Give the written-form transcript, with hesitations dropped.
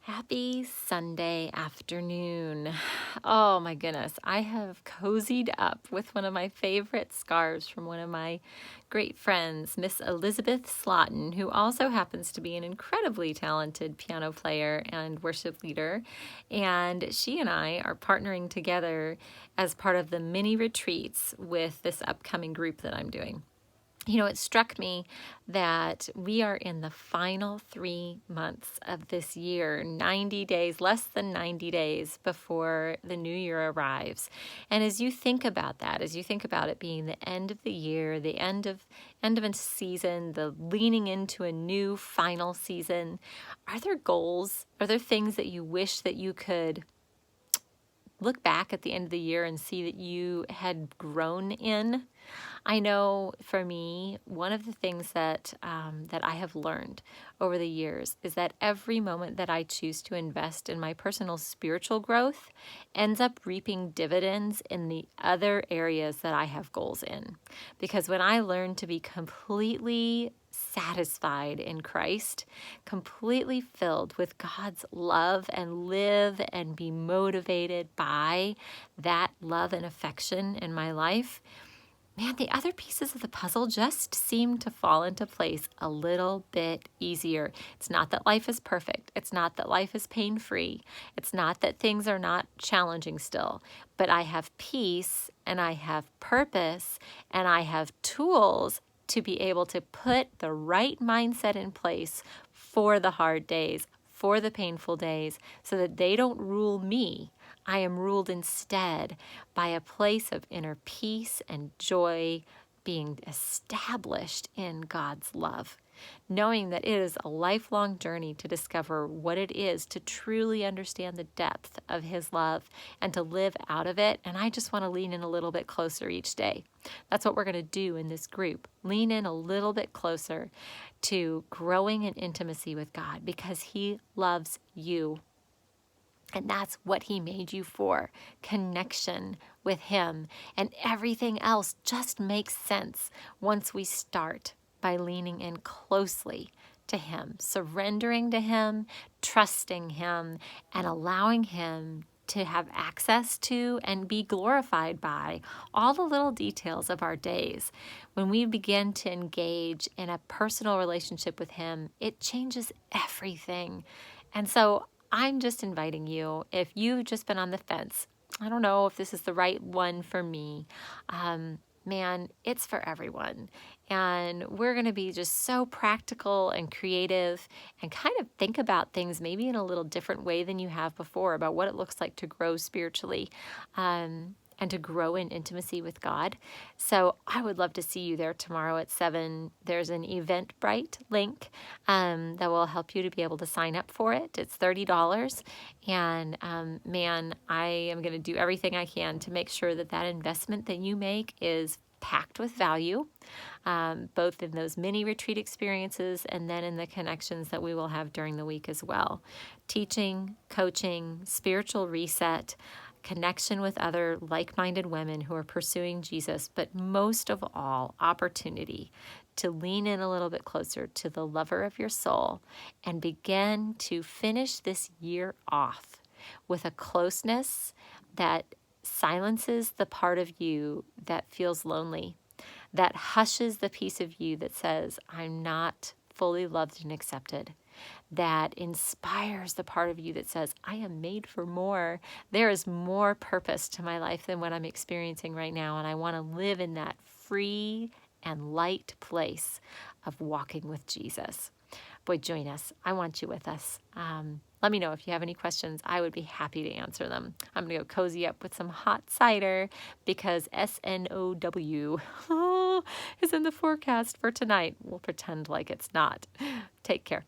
Happy Sunday afternoon. Oh my goodness, I have cozied up with one of my favorite scarves from one of my great friends, Miss Elizabeth Slotin, who also happens to be an incredibly talented piano player and worship leader. And she and I are partnering together as part of the mini retreats with this upcoming group that I'm doing. You know, it struck me that we are in the final 3 months of this year, 90 days, less than 90 days before the new year arrives. And as you think about that, as you think about it being the end of the year, the end of a season, the leaning into a new final season, are there goals? Are there things that you wish that you could look back at the end of the year and see that you had grown in? I know for me, one of the things that I have learned over the years is that every moment that I choose to invest in my personal spiritual growth ends up reaping dividends in the other areas that I have goals in. Because when I learn to be completely satisfied in Christ, completely filled with God's love, and live and be motivated by that love and affection in my life, man, the other pieces of the puzzle just seem to fall into place a little bit easier. It's not that life is perfect. It's not that life is pain-free. It's not that things are not challenging still. But I have peace, and I have purpose, and I have tools to be able to put the right mindset in place for the hard days, for the painful days, so that they don't rule me. I am ruled instead by a place of inner peace and joy, being established in God's love, knowing that it is a lifelong journey to discover what it is to truly understand the depth of His love and to live out of it. And I just want to lean in a little bit closer each day. That's what we're going to do in this group. Lean in a little bit closer to growing in intimacy with God, because He loves you. And that's what He made you for, connection with Him. And everything else just makes sense once we start by leaning in closely to Him, surrendering to Him, trusting Him, and allowing Him to have access to and be glorified by all the little details of our days. When we begin to engage in a personal relationship with Him, it changes everything. And so I'm just inviting you, if you've just been on the fence, I don't know if this is the right one for me, man, it's for everyone. And we're going to be just so practical and creative and kind of think about things maybe in a little different way than you have before, about what it looks like to grow spiritually. And to grow in intimacy with God. So I would love to see you there tomorrow at 7. There's an Eventbrite link that will help you to be able to sign up for it. It's $30. And man, I am going to do everything I can to make sure that that investment that you make is packed with value, both in those mini retreat experiences and then in the connections that we will have during the week as well. Teaching, coaching, spiritual reset, connection with other like-minded women who are pursuing Jesus, but most of all, opportunity to lean in a little bit closer to the lover of your soul and begin to finish this year off with a closeness that silences the part of you that feels lonely, that hushes the piece of you that says, I'm not fully loved and accepted, that inspires the part of you that says, I am made for more. There is more purpose to my life than what I'm experiencing right now, and I want to live in that free and light place of walking with Jesus. Boy, join us. I want you with us. Let me know if you have any questions. I would be happy to answer them. I'm going to go cozy up with some hot cider because SNOW is in the forecast for tonight. We'll pretend like it's not. Take care.